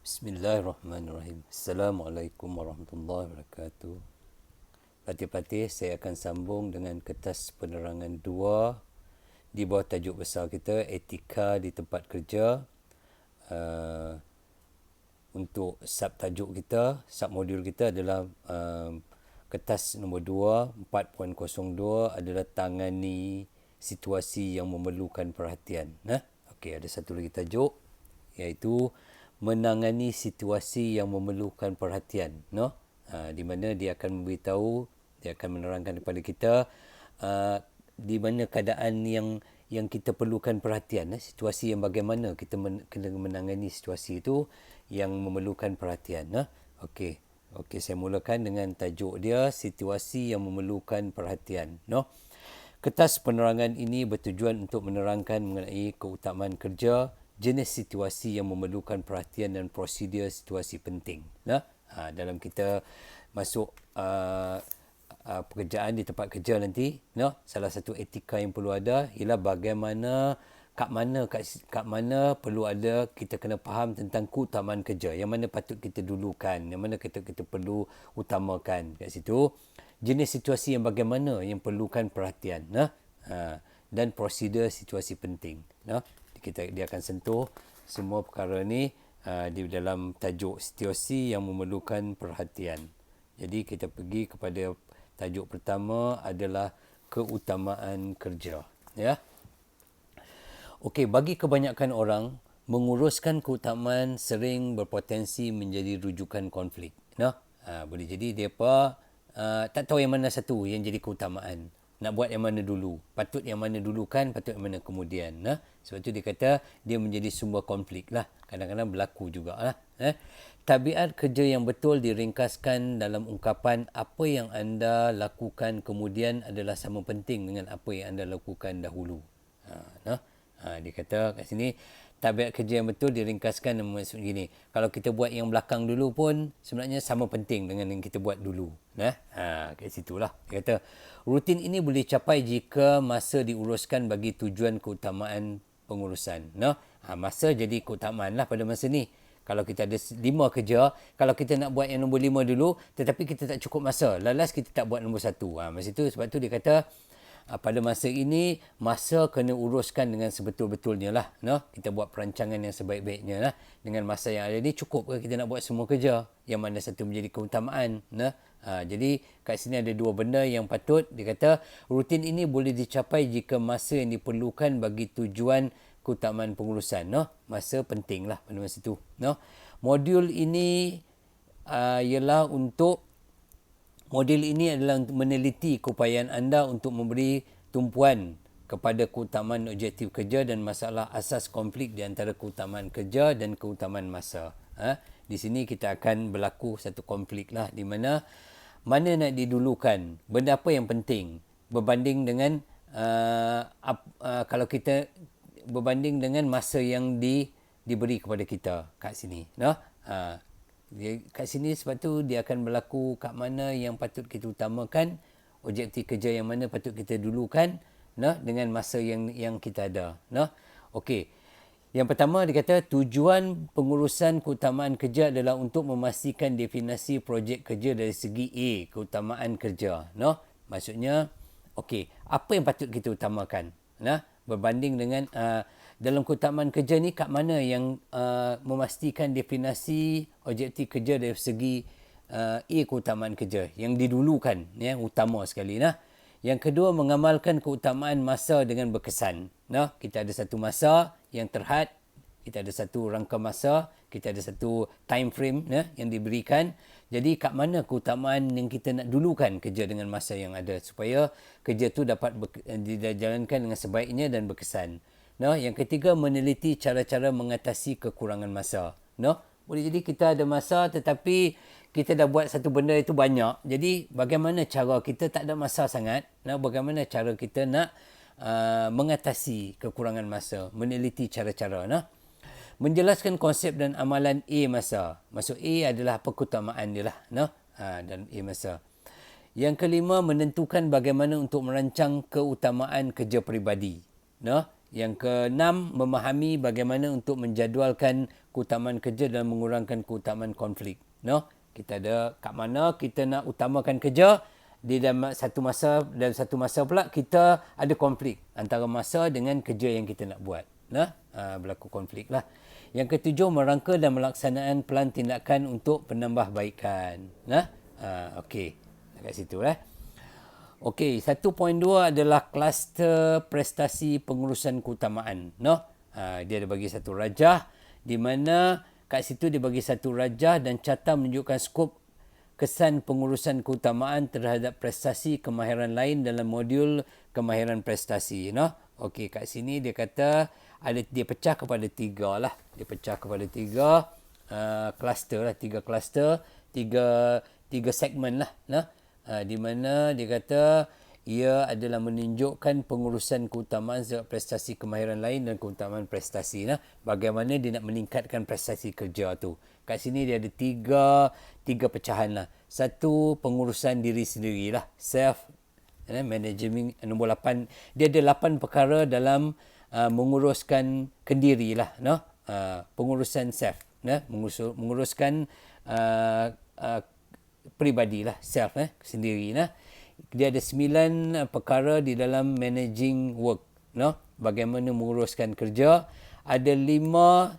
Bismillahirrahmanirrahim. Assalamualaikum warahmatullahi wabarakatuh. Pelatih-pelatih, saya akan sambung dengan kertas penerangan 2 di bawah tajuk besar kita, etika di tempat kerja. Untuk subtajuk kita, submodul kita adalah kertas nombor 2, 4.02 adalah tangani situasi yang memerlukan perhatian. Okey, ada satu lagi tajuk iaitu menangani situasi yang memerlukan perhatian. Di mana dia akan memberitahu, dia akan menerangkan kepada kita di mana keadaan yang kita perlukan perhatian, situasi yang bagaimana kita kena menangani situasi itu yang memerlukan perhatian. Okey, saya mulakan dengan tajuk dia, situasi yang memerlukan perhatian. Kertas penerangan ini bertujuan untuk menerangkan mengenai keutamaan kerja, jenis situasi yang memerlukan perhatian dan prosedur situasi penting. Dalam kita masuk pekerjaan di tempat kerja nanti, salah satu etika yang perlu ada ialah bagaimana kat mana perlu ada, kita kena faham tentang keutamaan kerja, yang mana patut kita dulukan, yang mana kita perlu utamakan kat situ. Jenis situasi yang bagaimana yang perlukan perhatian, dan prosedur situasi penting. Dia akan sentuh semua perkara ni di dalam tajuk situasi yang memerlukan perhatian. Jadi kita pergi kepada tajuk pertama adalah keutamaan kerja. Okey, bagi kebanyakan orang, menguruskan keutamaan sering berpotensi menjadi rujukan konflik. Boleh jadi dia tak tahu yang mana satu yang jadi keutamaan. Nak buat yang mana dulu. Patut yang mana dulu kan, patut yang mana kemudian. Sebab tu dia kata dia menjadi sumber konflik lah. Kadang-kadang berlaku jugalah. Tabiat kerja yang betul diringkaskan dalam ungkapan apa yang anda lakukan kemudian adalah sama penting dengan apa yang anda lakukan dahulu. Dia kata kat sini, tabiat kerja yang betul diringkaskan dengan maksud gini. Kalau kita buat yang belakang dulu pun sebenarnya sama penting dengan yang kita buat dulu. Kat situlah. Dia kata, rutin ini boleh capai jika masa diuruskan bagi tujuan keutamaan pengurusan. Masa jadi keutamaan lah pada masa ni. Kalau kita ada 5 kerja, kalau kita nak buat yang nombor 5 dulu, tetapi kita tak cukup masa. Lalas kita tak buat nombor 1. Masa itu, sebab tu dia kata, pada masa ini, masa kena uruskan dengan sebetul-betulnya lah. Kita buat perancangan yang sebaik-baiknya lah. Dengan masa yang ada ni, cukup ke kita nak buat semua kerja? Yang mana satu menjadi keutamaan? Jadi, kat sini ada 2 benda yang patut. Dia kata, rutin ini boleh dicapai jika masa yang diperlukan bagi tujuan keutamaan pengurusan. Masa penting lah pada masa itu. Modul ini ialah untuk Model ini adalah untuk meneliti keupayaan anda untuk memberi tumpuan kepada keutamaan objektif kerja dan masalah asas konflik di antara keutamaan kerja dan keutamaan masa. Di sini kita akan berlaku satu konflik lah, di mana nak didulukan, benda apa yang penting berbanding dengan kalau kita berbanding dengan masa yang diberi kepada kita kat sini. Kat sini sebab tu dia akan berlaku kat mana yang patut kita utamakan, objektif kerja yang mana patut kita dulukan, dengan masa yang kita ada. Okey. Yang pertama dia kata tujuan pengurusan keutamaan kerja adalah untuk memastikan definisi projek kerja dari segi A, keutamaan kerja. Maksudnya, okey, apa yang patut kita utamakan? Berbanding dengan dalam keutamaan kerja ni kat mana yang memastikan definisi objektif kerja dari segi A, keutamaan kerja yang didulukan, utama sekali. Yang kedua, mengamalkan keutamaan masa dengan berkesan. Kita ada satu masa yang terhad, kita ada satu rangka masa, kita ada satu time frame yang diberikan. Jadi kat mana keutamaan yang kita nak dulukan kerja dengan masa yang ada supaya kerja tu dapat dijalankan dengan sebaiknya dan berkesan. Yang ketiga, meneliti cara-cara mengatasi kekurangan masa. Boleh jadi kita ada masa tetapi kita dah buat satu benda itu banyak. Jadi bagaimana cara kita tak ada masa sangat? Bagaimana cara kita nak mengatasi kekurangan masa? Meneliti cara-cara. Menjelaskan konsep dan amalan A masa. Maksud A adalah apa keutamaan dia lah. Dan A masa. Yang kelima, menentukan bagaimana untuk merancang keutamaan kerja peribadi. Yang keenam, memahami bagaimana untuk menjadualkan keutamaan kerja dan mengurangkan keutamaan konflik. No? Kita ada kat mana kita nak utamakan kerja, di dalam satu masa pula kita ada konflik antara masa dengan kerja yang kita nak buat. Nah, berlaku konflik lah. Yang ketujuh, merangka dan melaksanaan pelan tindakan untuk penambahbaikan. Nah, okey. Dekat situ lah. Okey, 1.2 adalah kluster prestasi pengurusan keutamaan. No? Dia ada bagi satu rajah di mana kat situ dia bagi satu rajah dan carta menunjukkan skop kesan pengurusan keutamaan terhadap prestasi kemahiran lain dalam modul kemahiran prestasi. No? Okey, kat sini dia kata dia pecah kepada tiga lah. Dia pecah kepada tiga kluster lah, tiga segmen lah. No? Di mana dia kata ia adalah menunjukkan pengurusan keutamaan sebab prestasi kemahiran lain dan keutamaan prestasi. Bagaimana dia nak meningkatkan prestasi kerja tu. Kat sini dia ada tiga pecahan lah. Satu, pengurusan diri sendiri lah. Self management. Nombor 8. Dia ada 8 perkara dalam menguruskan kendiri lah. Pengurusan self. Menguruskan peribadi lah, self sendiri lah. Dia ada 9 perkara di dalam managing work, bagaimana menguruskan kerja. Ada 5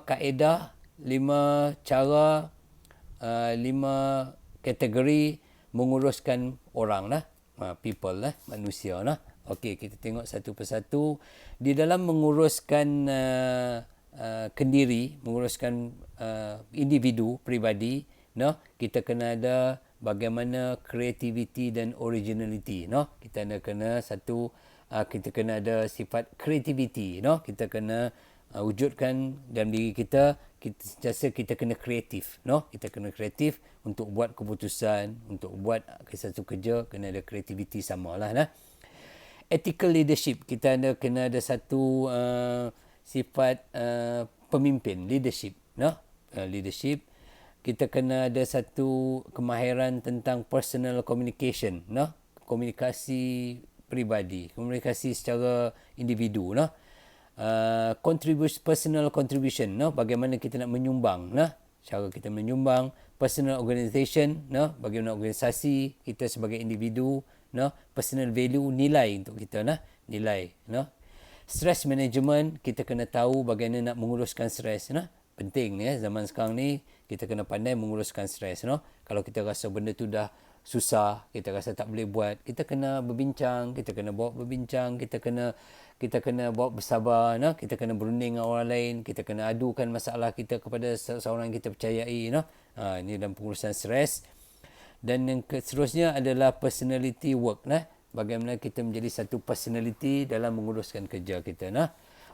kaedah, 5 cara, 5 kategori menguruskan orang lah, people lah, manusia lah. Okey, kita tengok satu persatu. Di dalam menguruskan kendiri, menguruskan individu, peribadi, kita kena ada bagaimana creativity dan originality. Kita kena kita kena ada sifat creativity. Kita kena wujudkan dalam diri kita sentiasa kita kena kreatif. Kita kena kreatif untuk buat keputusan, untuk buat satu kerja, kena ada creativity samalah. Ethical leadership, kita kena ada satu sifat pemimpin, leadership. Leadership. Kita kena ada satu kemahiran tentang personal communication, komunikasi peribadi, komunikasi secara individu, personal contribution, bagaimana kita nak menyumbang, cara kita menyumbang, personal organisation, bagaimana organisasi kita sebagai individu, personal value, nilai untuk kita, nilai, stress management, kita kena tahu bagaimana nak menguruskan stres, penting zaman sekarang ni kita kena pandai menguruskan stres. Kalau kita rasa benda tu dah susah, kita rasa tak boleh buat, kita kena berbincang, kita kena bawa berbincang, kita kena bawa bersabar, kita kena berunding dengan orang lain, kita kena adukan masalah kita kepada seorang yang kita percayai. Ini dalam pengurusan stres. Dan yang seterusnya adalah personality work. Bagaimana kita menjadi satu personality dalam menguruskan kerja kita.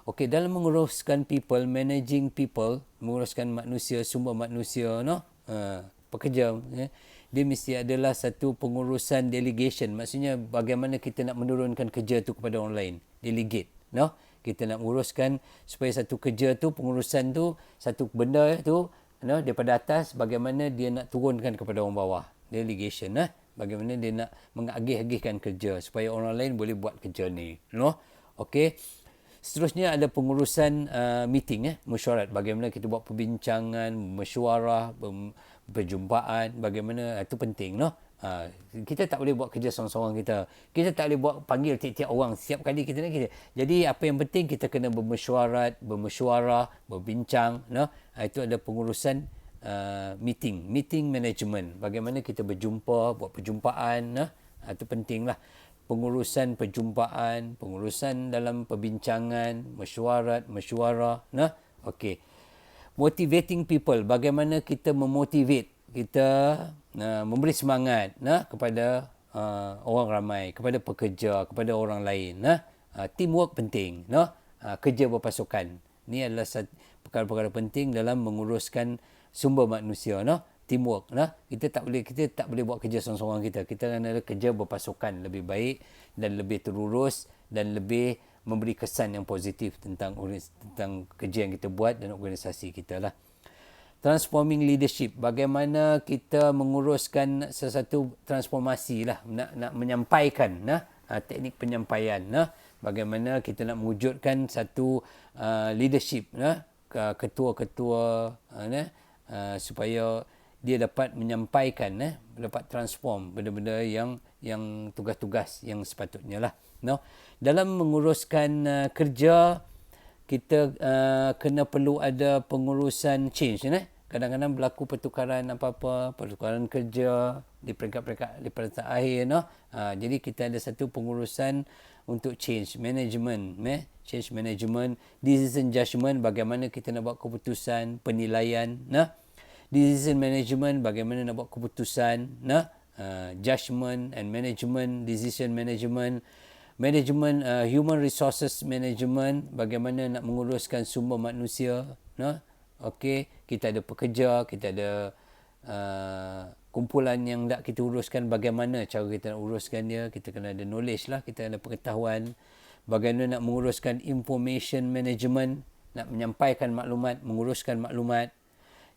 Okey, dalam menguruskan people, managing people, menguruskan manusia, sumber manusia, pekerja, dia mesti adalah satu pengurusan delegation. Maksudnya bagaimana kita nak menurunkan kerja tu kepada orang lain. Delegate. Kita nak menguruskan supaya satu kerja tu, pengurusan tu, satu benda tu, daripada atas, bagaimana dia nak turunkan kepada orang bawah. Delegation. Bagaimana dia nak mengagih-agihkan kerja supaya orang lain boleh buat kerja ni. Okey. Seterusnya ada pengurusan meeting, mesyuarat. Bagaimana kita buat perbincangan, mesyuarah, perjumpaan, bagaimana itu penting. Kita tak boleh buat kerja seorang-seorang kita. Kita tak boleh buat panggil tiap-tiap orang setiap kali kita nak kerja. Jadi apa yang penting kita kena bermesyuarah, berbincang. Itu ada pengurusan meeting management. Bagaimana kita berjumpa, buat perjumpaan. Itu pentinglah. Pengurusan perjumpaan, pengurusan dalam perbincangan, mesyuarah. Okey. Motivating people, bagaimana kita memotivate, kita memberi semangat kepada orang ramai, kepada pekerja, kepada orang lain. Teamwork penting, kerja berpasukan. Ini adalah perkara-perkara penting dalam menguruskan sumber manusia. Teamwork. Kita tak boleh buat kerja seorang-seorang kita. Kita kena ada kerja berpasukan lebih baik dan lebih terurus dan lebih memberi kesan yang positif tentang kerja yang kita buat dan organisasi kita lah. Transforming leadership. Bagaimana kita menguruskan sesuatu transformasi lah. Nak menyampaikan. Teknik penyampaian. bagaimana kita nak mewujudkan satu leadership, ketua-ketua, supaya dia dapat menyampaikan, dapat transform benda-benda yang tugas-tugas yang sepatutnya lah. Dalam menguruskan kerja, kita kena perlu ada pengurusan change. Kadang-kadang berlaku pertukaran apa-apa, pertukaran kerja di peringkat akhir. Jadi kita ada satu pengurusan untuk change management, change management, decision judgment, bagaimana kita nak buat keputusan, penilaian, decision management, bagaimana nak buat keputusan, judgment and management, decision management, human resources management, bagaimana nak menguruskan sumber manusia. Okey, kita ada pekerja, kita ada kumpulan yang nak kita uruskan, bagaimana cara kita nak uruskan dia, kita kena ada knowledge lah, kita ada pengetahuan. Bagaimana nak menguruskan information management, nak menyampaikan maklumat, menguruskan maklumat,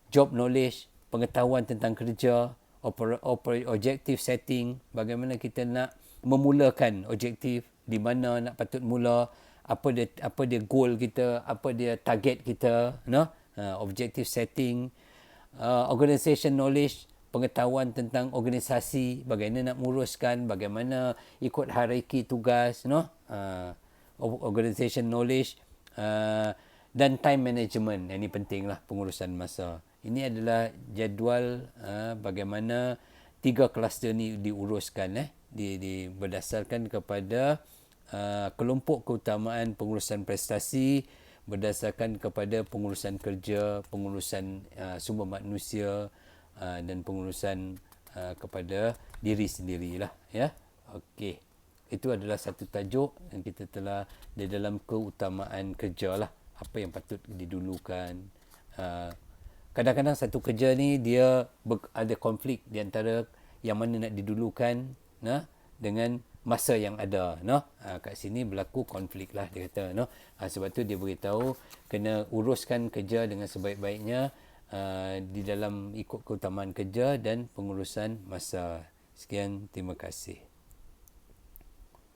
job knowledge, pengetahuan tentang kerja, objective setting, bagaimana kita nak memulakan objektif, di mana nak patut mula, apa dia goal kita, apa dia target kita, objective setting, organisation knowledge, pengetahuan tentang organisasi, bagaimana nak menguruskan, bagaimana ikut hierarki tugas, organisation knowledge, dan time management. Yang ini pentinglah, pengurusan masa. Ini adalah jadual bagaimana 3 kluster ni diuruskan, berdasarkan kepada kelompok keutamaan pengurusan prestasi, berdasarkan kepada pengurusan kerja, pengurusan sumber manusia, dan pengurusan kepada diri sendirilah, ya. Okey. Itu adalah satu tajuk yang kita telah di dalam keutamaan kerja lah. Apa yang patut didulukan. Kadang-kadang satu kerja ni dia ada konflik di antara yang mana nak didulukan dengan masa yang ada. Kat sini berlaku konflik lah, dia kata. Sebab tu dia beritahu kena uruskan kerja dengan sebaik-baiknya di dalam ikut keutamaan kerja dan pengurusan masa. Sekian, terima kasih.